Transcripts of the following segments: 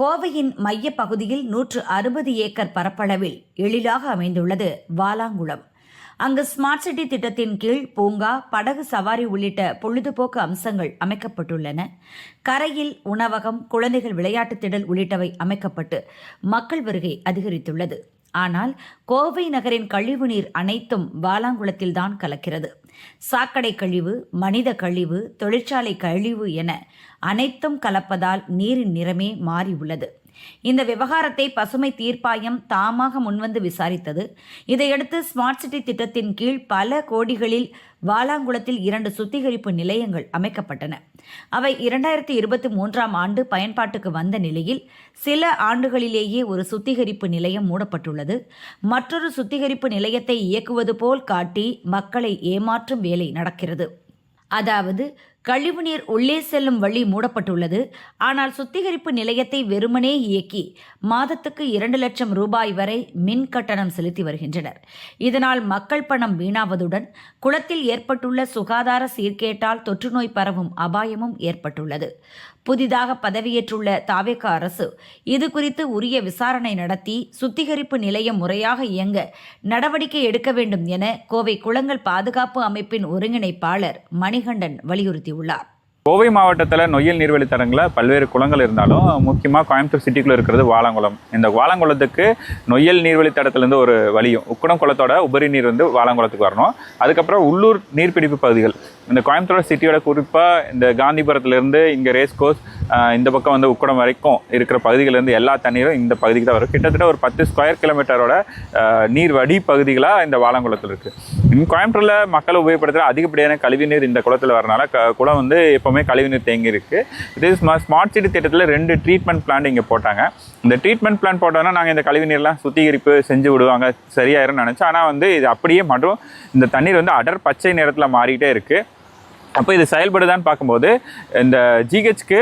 கோவையின் மைய பகுதியில் 160 ஏக்கர் பரப்பளவில் எழிலாக அமைந்துள்ளது வாலாங்குளம். அங்கு ஸ்மார்ட் சிட்டி திட்டத்தின் கீழ் பூங்கா, படகு சவாரி உள்ளிட்ட பொழுதுபோக்கு அம்சங்கள் அமைக்கப்பட்டுள்ளன. கரையில் உணவகம், குழந்தைகள் விளையாட்டு திடல் உள்ளிட்டவை அமைக்கப்பட்டு மக்கள் வருகை அதிகரித்துள்ளது. ஆனால் கோவை நகரின் கழிவுநீர் அனைத்தும் வாலாங்குளத்தில்தான் கலக்கிறது. சாக்கடை கழிவு, மனித கழிவு, தொழிற்சாலை கழிவு என அனைத்தும் கலப்பதால் நீரின் நிறமே மாறியுள்ளது. இந்த விவகாரத்தை பசுமை தீர்ப்பாயம் தாமாக முன்வந்து விசாரித்தது. இதையடுத்து ஸ்மார்ட் சிட்டி திட்டத்தின் கீழ் பல கோடிகளில் வாலாங்குளத்தில் 2 சுத்திகரிப்பு நிலையங்கள் அமைக்கப்பட்டன. அவை 2023ஆம் ஆண்டு பயன்பாட்டுக்கு வந்த நிலையில் சில ஆண்டுகளிலேயே ஒரு சுத்திகரிப்பு நிலையம் மூடப்பட்டுள்ளது. மற்றொரு சுத்திகரிப்பு நிலையத்தை இயக்குவது போல் காட்டி மக்களை ஏமாற்றும் வேலை நடக்கிறது. அதாவது கழிவுநீர் உள்ளே செல்லும் வழி மூடப்பட்டுள்ளது. ஆனால் சுத்திகரிப்பு நிலையத்தை வெறுமனே இயக்கி மாதத்துக்கு 2 லட்சம் ரூபாய் வரை மின் கட்டணம் செலுத்தி வருகின்றனர். இதனால் மக்கள் பணம் வீணாவதுடன் குளத்தில் ஏற்பட்டுள்ள சுகாதார சீர்கேட்டால் தொற்றுநோய் பரவும் அபாயமும் ஏற்பட்டுள்ளது. புதிதாக பதவியேற்றுள்ள தாவேகா அரசு இது குறித்து உரிய விசாரணை நடத்தி சுத்திகரிப்பு நிலையம் முறையாக இயங்க நடவடிக்கை எடுக்க வேண்டும் என கோவை குளங்கள் பாதுகாப்பு அமைப்பின் ஒருங்கிணைப்பாளர் மணிகண்டன் வலியுறுத்தியுள்ளார். கோவை மாவட்டத்தில் நொய்யல் நீர்வழித்தடங்களில் பல்வேறு குளங்கள் இருந்தாலும் முக்கியமாக கோயம்புத்தூர் சிட்டிக்குள்ளே இருக்கிறது வாலாங்குளம். இந்த வாலாங்குளத்துக்கு நொய்யல் நீர்வழித்தடத்துலேருந்து ஒரு வழியும், உக்குடம் குளத்தோட உபரி நீர் வந்து வாலாங்குளத்துக்கு வரணும். அதுக்கப்புறம் உள்ளூர் நீர்பிடிப்பு பகுதிகள், இந்த கோயம்புத்தூர் சிட்டியோட குறிப்பாக இந்த காந்திபுரத்துலேருந்து இங்கே ரேஸ்கோஸ் இந்த பக்கம் வந்து உக்குடம் வரைக்கும் இருக்கிற பகுதிகளிலேருந்து எல்லா தண்ணீரும் இந்த பகுதிக்கு தான் வரும். கிட்டத்தட்ட ஒரு 10 ஸ்கொயர் கிலோமீட்டரோட நீர் வடி பகுதிகளாக இந்த வாலாங்குளத்தில் இருக்குது. கோயம்புத்தூரில் மக்களை உபயோகப்படுத்துகிற அதிகப்படியான கழிவுநீர் இந்த குளத்தில் வரனால குளம் வந்து எப்போவுமே கழிவுநீர் தேங்கி இருக்குது. இது ஸ்மார்ட் சிட்டி திட்டத்தில் 2 ட்ரீட்மெண்ட் பிளான்ட் இங்கே போட்டாங்க. இந்த ட்ரீட்மெண்ட் பிளான் போட்டோன்னா நாங்கள் இந்த கழிவுநீர்லாம் சுத்திகரிப்பு செஞ்சு விடுவாங்க, சரியாயிரும்னு நினச்சோம். ஆனால் வந்து இது அப்படியே மட்டும் இந்த தண்ணீர் வந்து அடர் பச்சை நிறத்தில் மாறிட்டே இருக்குது. அப்போ இது செயல்படுதான்னு பார்க்கும்போது இந்த ஜிஹெச்க்கு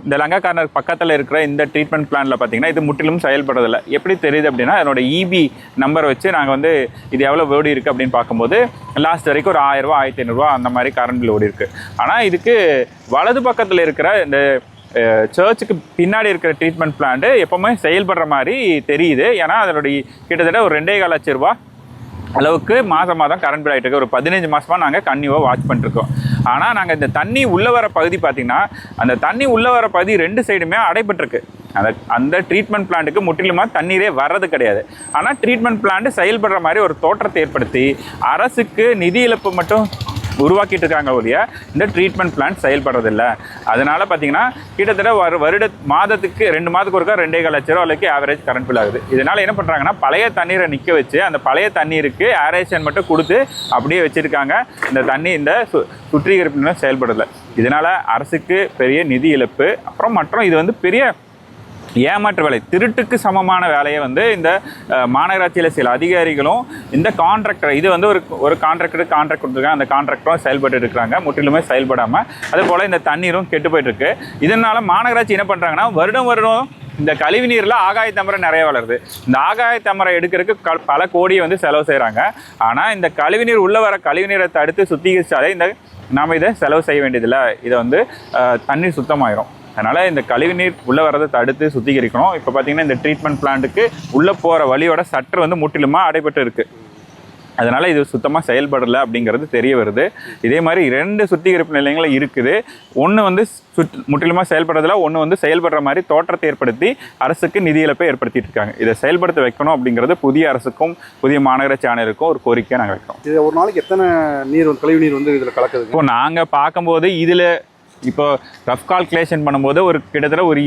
இந்த லங்கா கார்னர் பக்கத்தில் இருக்கிற இந்த ட்ரீட்மெண்ட் பிளானில் பார்த்தீங்கன்னா இது முற்றிலும் செயல்படுறதில்லை. எப்படி தெரியுது அப்படின்னா என்னோட இபி நம்பர் வச்சு நாங்கள் வந்து இது எவ்வளோ ஓடி இருக்குது அப்படின்னு பார்க்கும்போது லாஸ்ட் வரைக்கும் ஒரு 1000 ரூபா 1500 ரூபா அந்த மாதிரி கரண்ட் பில் ஓடி இருக்குது. ஆனால் இதுக்கு வலது பக்கத்தில் இருக்கிற இந்த சர்ச்சுக்கு பின்னாடி இருக்கிற ட்ரீட்மெண்ட் பிளான்ட்டு எப்போவுமே செயல்படுற மாதிரி தெரியுது. ஏன்னா அதனுடைய கிட்டத்தட்ட ஒரு 2.25 லட்சம் ரூபா அளவுக்கு மாதம் கரண்ட் பில் ஆகிட்டு இருக்கு. ஒரு 15 மாதமாக நாங்கள் கன்னியூவாக வாட்ச் பண்ணிருக்கோம். ஆனால் நாங்கள் இந்த தண்ணி உள்ளே வர பகுதி பார்த்திங்கன்னா அந்த தண்ணி உள்ளே வர பகுதி 2 சைடுமே அடைபட்டிருக்கு. அந்த ட்ரீட்மெண்ட் பிளான்ட்டுக்கு முற்றிலுமாக தண்ணீரே வர்றது கிடையாது. ஆனால் ட்ரீட்மெண்ட் பிளான்ட் செயல்படுற மாதிரி ஒரு தோற்றத்தை ஏற்படுத்தி அரசுக்கு நிதி இழப்பு மட்டும் உருவாக்கிட்டு இருக்காங்க ஒழிய இந்த ட்ரீட்மெண்ட் பிளான்ட் செயல்படுறதில்லை. அதனால் பார்த்தீங்கன்னா கிட்டத்தட்ட மாதத்துக்கு 2 மாதத்துக்கு ஒருக்கா 2.25 லட்சம் ரூபா வரைக்கும் ஆவரேஜ் கரண்ட் பில் ஆகுது. இதனால் என்ன பண்ணுறாங்கன்னா பழைய தண்ணீரை நிற்க வச்சு அந்த பழைய தண்ணீருக்கு ஏரேஷன் மட்டும் கொடுத்து அப்படியே வச்சுருக்காங்க. இந்த தண்ணி இந்த சுத்திகரிப்பு செயல்படலை. இதனால் அரசுக்கு பெரிய நிதி இழப்பு. அப்புறம் இது வந்து பெரிய ஏமாற்று வேலை, திருட்டுக்கு சமமான வேலையை வந்து இந்த மாநகராட்சியில் சில அதிகாரிகளும் இந்த கான்ட்ராக்டர், இது வந்து ஒரு கான்ட்ராக்ட் கொடுத்துருக்காங்க. அந்த கான்ட்ராக்டரும் செயல்பட்டு இருக்கிறாங்க, முற்றிலுமே செயல்படாமல். அதே போல் இந்த தண்ணீரும் கெட்டு போயிட்டுருக்கு. இதனால் மாநகராட்சி என்ன பண்ணுறாங்கன்னா வருடம் இந்த கழிவு நீரில் ஆகாய தாமரை நிறைய வளருது. இந்த ஆகாய தாமரை எடுக்கிறதுக்கு பல கோடியை வந்து செலவு செய்கிறாங்க. ஆனால் இந்த கழிவுநீர் உள்ளே வர கழிவுநீரை தடுத்து சுத்திகரித்தாலே நாம் இதை செலவு செய்ய வேண்டியதில்லை. இதை வந்து தண்ணீர் சுத்தமாயிரும். அதனால் இந்த கழிவுநீர் உள்ளே வரதை தடுத்து சுத்திகரிக்கணும். இப்போ பார்த்திங்கன்னா இந்த ட்ரீட்மெண்ட் பிளான்ட்டுக்கு உள்ளே போகிற வழியோட சற்று வந்து முற்றிலுமாக அடைபட்டு இருக்குது. அதனால் இது சுத்தமாக செயல்படலை அப்படிங்கிறது தெரிய வருது. இதே மாதிரி 2 சுத்திகரிப்பு நிலையங்களும் இருக்குது. ஒன்று வந்து முற்றிலுமாக செயல்படுறதில்ல, ஒன்று வந்து செயல்படுற மாதிரி தோற்றத்தை ஏற்படுத்தி அரசுக்கு நிதி இழப்பை ஏற்படுத்திட்டு இருக்காங்க. இதை செயல்படுத்த வைக்கணும் அப்படிங்கிறது புதிய அரசுக்கும் புதிய மாநகராட்சி ஆணையருக்கும் ஒரு கோரிக்கையை நாங்கள் வைக்கிறோம். இது ஒரு நாளைக்கு எத்தனை கழிவு நீர் வந்து இதில் கலக்குது? இப்போ நாங்கள் பார்க்கும்போது இதில் இப்போ ரஃப் கால்குலேஷன் பண்ணும்போது ஒரு கிட்டத்தட்ட ஒரு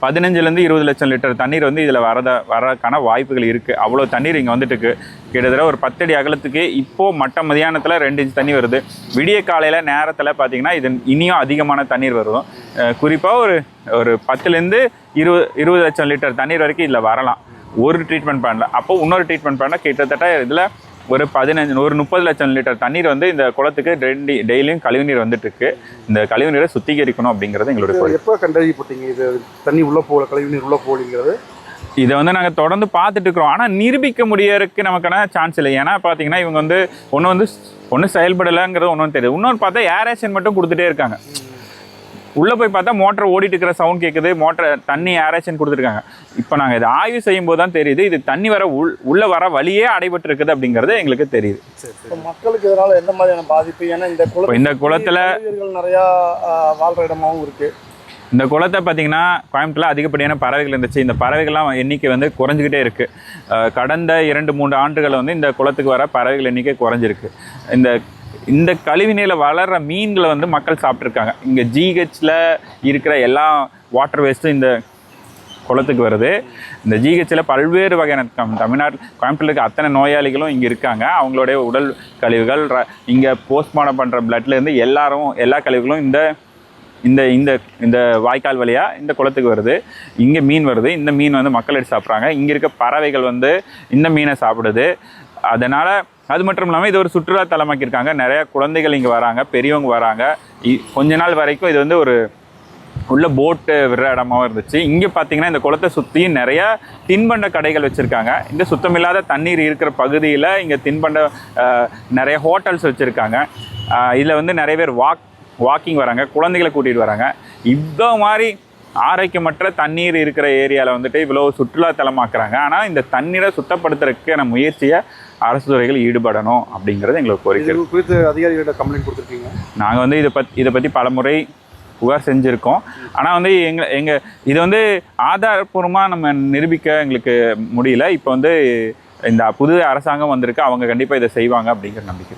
15 20 லட்சம் லிட்டர் தண்ணீர் வந்து இதில் வரக்கான வாய்ப்புகள் இருக்குது. அவ்வளோ தண்ணீர் இங்கே வந்துட்டு இருக்கு. கிட்டத்தட்ட ஒரு 10 அடி அகலத்துக்கு இப்போது மட்ட மதியானத்தில் 2 இன்ச் தண்ணி வருது. விடிய காலையில் நேரத்தில் பார்த்திங்கன்னா இது இனியும் அதிகமான தண்ணீர் வரும். குறிப்பாக ஒரு 10 to 20 லட்சம் லிட்டர் தண்ணீர் வரைக்கும் இதில் வரலாம் ஒரு ட்ரீட்மெண்ட் பிளான்ல. அப்போது இன்னொரு ட்ரீட்மெண்ட் பிளான்ல கிட்டத்தட்ட இதில் ஒரு 30 லட்சம் லிட்டர் தண்ணீர் வந்து இந்த குளத்துக்கு டெய்லியும் கழிவுநீர் வந்துட்டு இருக்கு. இந்த கழிவுநீரை சுத்திகரிக்கணும் அப்படிங்கிறது எங்களுடைய கோரிக்கை. எப்போ கண்டறியப்பட்டீங்க இது தண்ணி உள்ளே போகல, கழிவுநீர் உள்ளே போகலிங்கிறது? இதை வந்து நாங்கள் தொடர்ந்து பார்த்துட்டு இருக்கிறோம். ஆனால் நிரூபிக்க முடியறதுக்கு நமக்கான சான்ஸ் இல்லை. ஏன்னா பார்த்தீங்கன்னா இவங்க வந்து ஒன்று செயல்படலைங்கிறது ஒன்றும் தெரியுது. இன்னொன்று பார்த்தா ஏரேஷன் மட்டும் கொடுத்துட்டே இருக்காங்க. உள்ளே போய் பார்த்தா மோட்டர் ஓடிட்டு இருக்கிற சவுண்ட் கேட்குது, மோட்டர் தண்ணி ஏரேஷன் கொடுத்துருக்காங்க. இப்போ நாங்கள் இதை ஆய்வு செய்யும் போது தான் தெரியுது இது தண்ணி வர உள்ளே வர வழியே அடைபட்டு இருக்குது அப்படிங்கிறது எங்களுக்கு தெரியுது. மக்களுக்கு இதனால எந்த மாதிரியான பாதிப்பு? ஏன்னா இந்த குளத்தில் நிறையா வாழ்கிற இடமாவும் இருக்குது. இந்த குளத்தை பார்த்தீங்கன்னா கோயம்புத்தூரில் அதிகப்படியான பறவைகள் இருந்துச்சு. இந்த பறவைகள்லாம் எண்ணிக்கை வந்து குறைஞ்சிக்கிட்டே இருக்குது. கடந்த 2-3 ஆண்டுகள் வந்து இந்த குளத்துக்கு வர பறவைகள் எண்ணிக்கை குறைஞ்சிருக்கு. இந்த கழிவுநீரில் வளர்கிற மீன்களை வந்து மக்கள் சாப்பிட்ருக்காங்க. இங்கே ஜிஹெச்சில் இருக்கிற எல்லா வாட்டர் வேஸ்ட்டும் இந்த குளத்துக்கு வருது. இந்த ஜிஹெச்சில் பல்வேறு வகையான தமிழ்நாட்டில் கோயம்புத்தூரில் இருக்க அத்தனை நோயாளிகளும் இங்கே இருக்காங்க. அவங்களுடைய உடல் கழிவுகள் இங்கே போஸ்ட்மார்ட்டம் பண்ணுற பிளட்லேருந்து எல்லா கழிவுகளும் இந்த இந்த இந்த வாய்க்கால் வழியாக இந்த குளத்துக்கு வருது. இங்கே மீன் வருது. இந்த மீன் வந்து மக்கள் எடுத்து சாப்பிட்றாங்க. இங்கே இருக்க பறவைகள் வந்து இந்த மீனை சாப்பிடுது. அதனால் அது மட்டும் இல்லாமல் இது ஒரு சுற்றுலா தலமாக்கியிருக்காங்க. நிறையா குழந்தைகள் இங்கே வராங்க, பெரியவங்க வராங்க. கொஞ்ச நாள் வரைக்கும் இது வந்து ஒரு உள்ள போட்டு விடுற இடமாவும் இருந்துச்சு. இங்கே பார்த்தீங்கன்னா இந்த குளத்தை சுற்றியும் நிறையா தின்பண்ட கடைகள் வச்சுருக்காங்க. இந்த சுத்தமில்லாத தண்ணீர் இருக்கிற பகுதியில் இங்கே நிறைய ஹோட்டல்ஸ் வச்சுருக்காங்க. இதில் வந்து நிறைய பேர் வாக்கிங் வராங்க, குழந்தைகளை கூட்டிகிட்டு வராங்க. இவ்வளோ மாதிரி ஆரோக்கியமற்ற தண்ணீர் இருக்கிற ஏரியாவில் வந்துட்டு இவ்வளோ சுற்றுலா தலமாக்குறாங்க. ஆனால் இந்த தண்ணீரை சுத்தப்படுத்துறதுக்கான முயற்சியை அரசு துறைகள் ஈடுபடணும் அப்படிங்கிறது எங்களுக்கு கோரிக்கை. குறித்து அதிகாரிகளிடம் கம்ப்ளைண்ட் கொடுத்துருக்கீங்க? நாங்கள் வந்து இதை பற்றி பல முறை புகார் செஞ்சுருக்கோம். ஆனால் வந்து இது வந்து ஆதாரப்பூர்வமாக நம்ம நிரூபிக்க எங்களுக்கு முடியல. இப்போ வந்து இந்த புது அரசாங்கம் வந்திருக்கு, அவங்க கண்டிப்பாக இதை செய்வாங்க அப்படிங்கிற நம்பிக்கை.